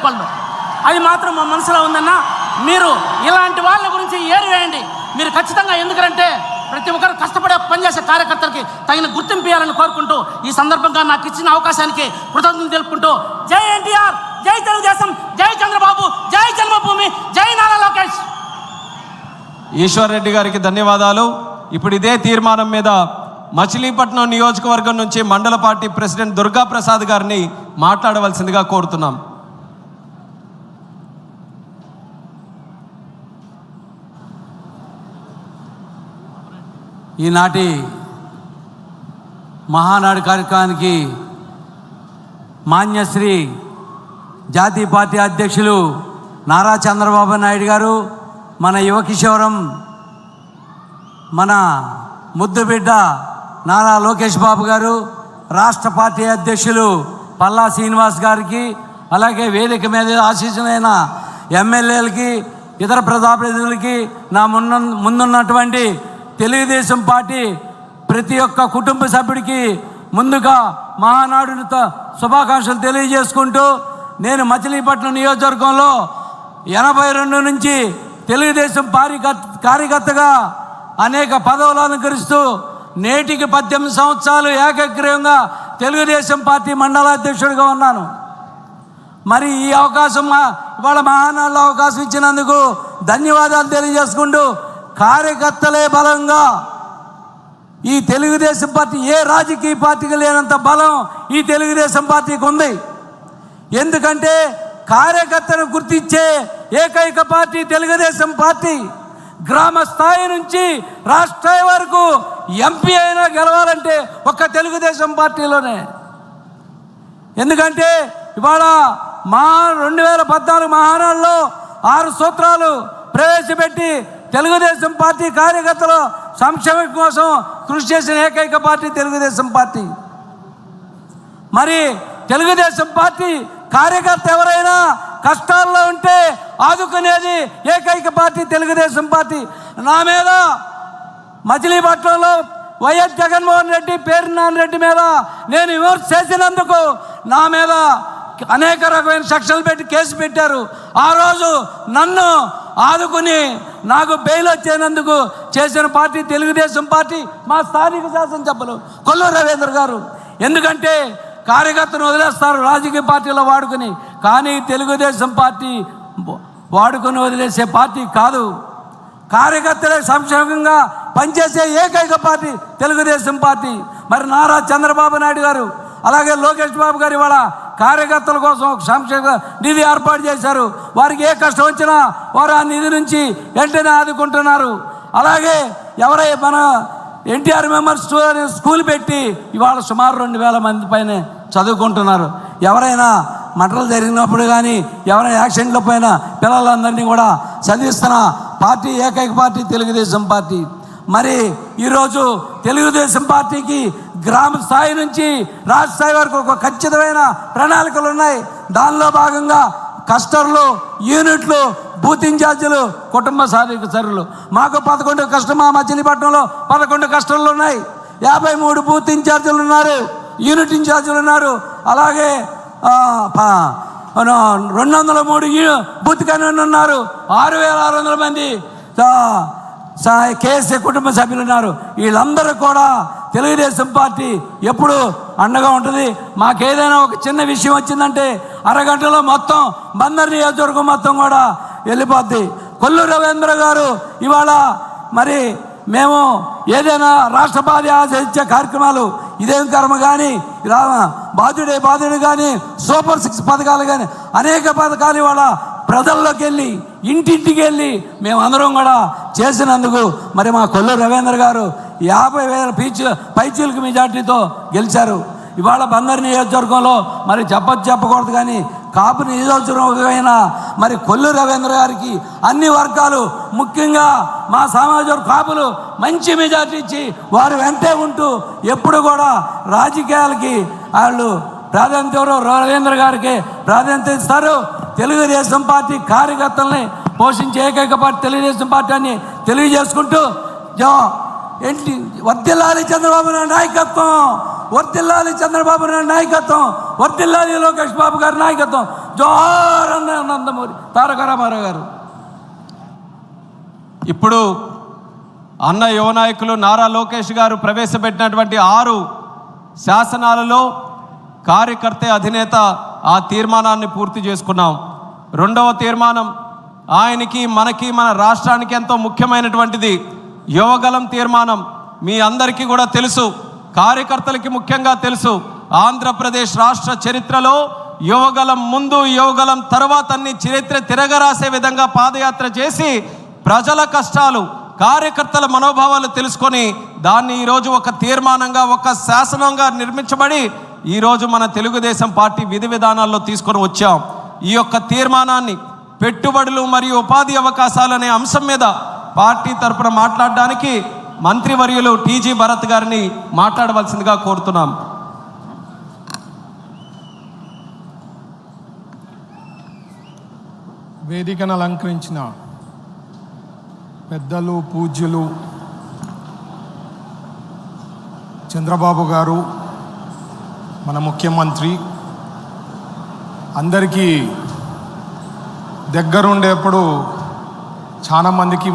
తాడేపల్లి. అది మాత్రం మా మనసులో ఉందన్న. మీరు ఇలాంటి వాళ్ళ గురించి ఏరివేయండి. మీరు ఖచ్చితంగా, ఎందుకంటే ప్రతి ఒక్కరు కష్టపడే పనిచేసే కార్యకర్తలకి తగిన గుర్తింపు ఇవ్వాలని కోరుకుంటూ ఈ సందర్భంగా నాకు ఇచ్చిన అవకాశానికి కృతజ్ఞతలు తెలుపుకుంటూ జై ఎన్టీఆర్, జై తెలుగుదేశం, జై చంద్రబాబు, జై జన్మభూమి, జై నారా లోకేష్. ఈశ్వర్ రెడ్డి గారికి ధన్యవాదాలు. ఇప్పుడు ఇదే తీర్మానం మీద మచిలీపట్నం నియోజకవర్గం నుంచి మండల పార్టీ ప్రెసిడెంట్ దుర్గా ప్రసాద్ గారిని మాట్లాడవలసిందిగా కోరుతున్నాం. ఈనాటి మహానాడు కార్యక్రమానికి మాన్యశ్రీ జాతీయ పార్టీ అధ్యక్షులు నారా చంద్రబాబు నాయుడు గారు, మన యువకిషోరం, మన ముద్దుబిడ్డ నారా లోకేష్ బాబు గారు, రాష్ట్ర పార్టీ అధ్యక్షులు పల్లా శ్రీనివాస్ గారికి, అలాగే వేదిక మీద ఆశీస్సులైన ఎమ్మెల్యేలకి, ఇతర ప్రజాప్రతినిధులకి, నా ముందున్నటువంటి తెలుగుదేశం పార్టీ ప్రతి ఒక్క కుటుంబ సభ్యుడికి ముందుగా మహానాడుతో శుభాకాంక్షలు తెలియజేసుకుంటూ, నేను మచిలీపట్నం నియోజకవర్గంలో 82 నుంచి తెలుగుదేశం కార్యకర్తగా అనేక పదవులు అలంకరిస్తూ నేటికి 18 సంవత్సరాలు ఏకగ్రీవంగా తెలుగుదేశం పార్టీ మండలాధ్యక్షుడిగా ఉన్నాను. మరి ఈ అవకాశం, ఇవాళ మహానాడులో అవకాశం ఇచ్చినందుకు ధన్యవాదాలు తెలియజేసుకుంటూ, కార్యకర్తలే బలంగా ఈ తెలుగుదేశం పార్టీ, ఏ రాజకీయ పార్టీకి లేనంత బలం ఈ తెలుగుదేశం పార్టీకి ఉంది. ఎందుకంటే కార్యకర్తను గుర్తించే ఏకైక పార్టీ తెలుగుదేశం పార్టీ. గ్రామ స్థాయి నుంచి రాష్ట్ర స్థాయి వరకు ఎంపీ అయినా గెలవాలంటే ఒక్క తెలుగుదేశం పార్టీలోనే. ఎందుకంటే ఇవాళ 2014 మహానాడులో 6 సూత్రాలు ప్రవేశపెట్టి తెలుగుదేశం పార్టీ కార్యకర్తల సంక్షేమం కోసం కృషి చేసిన ఏకైక పార్టీ తెలుగుదేశం పార్టీ. మరి తెలుగుదేశం పార్టీ కార్యకర్త ఎవరైనా కష్టాల్లో ఉంటే ఆదుకునేది ఏకైక పార్టీ తెలుగుదేశం పార్టీ. నా మీద మచిలీపట్నంలో వైఎస్ జగన్మోహన్ రెడ్డి, పేర్నాని రెడ్డి మీద నేను విమర్శ చేసినందుకు నా మీద అనేక రకమైన సెక్షన్లు పెట్టి కేసు పెట్టారు. ఆ రోజు నన్ను ఆదుకుని నాకు బెయిల్ వచ్చేందుకు చేసిన పార్టీ తెలుగుదేశం పార్టీ. మా స్థానిక శాసనసభ్యులు కొల్లూరు రవీంద్ర గారు. ఎందుకంటే కార్యకర్తను వదిలేస్తారు రాజకీయ పార్టీలో వాడుకుని, కానీ తెలుగుదేశం పార్టీ వాడుకొని వదిలేసే పార్టీ కాదు. కార్యకర్తలే సంక్షేమంగా పనిచేసే ఏకైక పార్టీ తెలుగుదేశం పార్టీ. మరి నారా చంద్రబాబు నాయుడు గారు, అలాగే లోకేష్ బాబు గారు ఇవాళ కార్యకర్తల కోసం ఒక సంక్షేమ నిధి ఏర్పాటు చేశారు. వారికి ఏ కష్టం వచ్చినా వారు ఆ నిధి నుంచి వెంటనే ఆదుకుంటున్నారు. అలాగే మన ఎన్టీఆర్ మెంబర్స్ స్కూల్ పెట్టి ఇవాళ సుమారు 2000 మంది పైన చదువుకుంటున్నారు. ఎవరైనా మంటలు జరిగినప్పుడు కానీ, ఎవరైనా యాక్సిడెంట్లో పోయిన పిల్లలందరినీ కూడా చదివిస్తున్న పార్టీ ఏకైక పార్టీ తెలుగుదేశం పార్టీ. మరి ఈరోజు తెలుగుదేశం పార్టీకి గ్రామ స్థాయి నుంచి రాష్ట్ర స్థాయి వరకు ఒక ఖచ్చితమైన ప్రణాళికలు ఉన్నాయి. దానిలో భాగంగా కస్టర్లు, యూనిట్లు, బూత్ ఇన్ఛార్జీలు, కుటుంబ సాధిక సరులు. మాకు 11 కస్టర్లు, మా మచిలీపట్నంలో 11 కస్టర్లు ఉన్నాయి. 53 బూత్ ఇన్ఛార్జీలు ఉన్నారు, యూనిట్ ఇన్ఛార్జీలు ఉన్నారు. అలాగే 203 బూత్ కన్వీనర్లు ఉన్నారు. 6600 మంది కేఎస్ఏ కుటుంబ సభ్యులు ఉన్నారు. వీళ్ళందరూ కూడా తెలుగుదేశం పార్టీ ఎప్పుడు అండగా ఉంటుంది. మాకేదైనా ఒక చిన్న విషయం వచ్చిందంటే అరగంటలో మొత్తం బందర్ నియోజకవర్గం మొత్తం కూడా వెళ్ళిపోద్ది. కొల్లూరు రవీంద్ర గారు ఇవాళ మరి మేము ఏదైనా రాష్ట్రపాతి ఆశించే కార్యక్రమాలు, ఇదేం కర్మ కానీ, బాధుడే కానీ, సూపర్ 6 పథకాలు కానీ, అనేక పథకాలు ఇవాళ ప్రజల్లోకి వెళ్ళి ఇంటింటికి వెళ్ళి మేమందరం కూడా చేసినందుకు మరి మా కొల్లూరు రవీంద్ర గారు 50,000 పైచీలకు మెజార్టీతో గెలిచారు. ఇవాళ బందర్ నియోజకవర్గంలో మరి చెప్పకూడదు కానీ కాపు నియోజకవర్గమైన మరి కొల్లూరు రవీంద్ర గారికి అన్ని వర్గాలు, ముఖ్యంగా మా సామాజిక కాపులు మంచి మెజార్టీ ఇచ్చి వారు వెంటే ఉంటూ ఎప్పుడు కూడా రాజకీయాలకి వాళ్ళు ప్రాధాన్యత రవీంద్ర గారికి ప్రాధాన్యత ఇస్తారు. తెలుగుదేశం పార్టీ కార్యకర్తల్ని పోషించే ఏకైక పార్టీ తెలుగుదేశం పార్టీ అని తెలియజేసుకుంటూ వర్ధిల్లాలి చంద్రబాబు నాయుడు నాయకత్వం, వర్తిల్లాలి చంద్రబాబు నాయుడు నాయకత్వం, వర్తిల్లాలి లోకేష్ బాబు గారి నాయకత్వం. జోహార్ అన్న నందమూరి తారక రామారావు గారు. ఇప్పుడు అన్న యువ నాయకులు నారా లోకేష్ గారు ప్రవేశపెట్టినటువంటి 6 శాసనాలలో కార్యకర్త అధినేత ఆ తీర్మానాన్ని పూర్తి చేసుకున్నాం. 2వ తీర్మానం ఆయనకి మనకి మన రాష్ట్రానికి ఎంతో ముఖ్యమైనటువంటిది యువగలం తీర్మానం. మీ అందరికీ కూడా తెలుసు, కార్యకర్తలకి ముఖ్యంగా తెలుసు, ఆంధ్రప్రదేశ్ రాష్ట్ర చరిత్రలో యువగలం ముందు యువగలం తర్వాత అన్ని చరిత్ర తిరగరాసే విధంగా పాదయాత్ర చేసి ప్రజల కష్టాలు కార్యకర్తల మనోభావాలు తెలుసుకొని దాన్ని ఈరోజు ఒక తీర్మానంగా ఒక శాసనంగా నిర్మించబడి ఈరోజు మన తెలుగుదేశం పార్టీ విధి విధానాల్లో తీసుకొని వచ్చాం. ఈ యొక్క తీర్మానాన్ని పెట్టుబడులు మరియు ఉపాధి అవకాశాలు అనే అంశం మీద పార్టీ తరపున మాట్లాడడానికి మంత్రివర్యులు టీజీ భరత్ గారిని మాట్లాడవలసిందిగా కోరుతున్నాం. వేదికను అలంకరించిన పెద్దలు, పూజ్యులు చంద్రబాబు గారు, మన ముఖ్యమంత్రి, అందరికీ దగ్గరుండేప్పుడు చాలా మందికి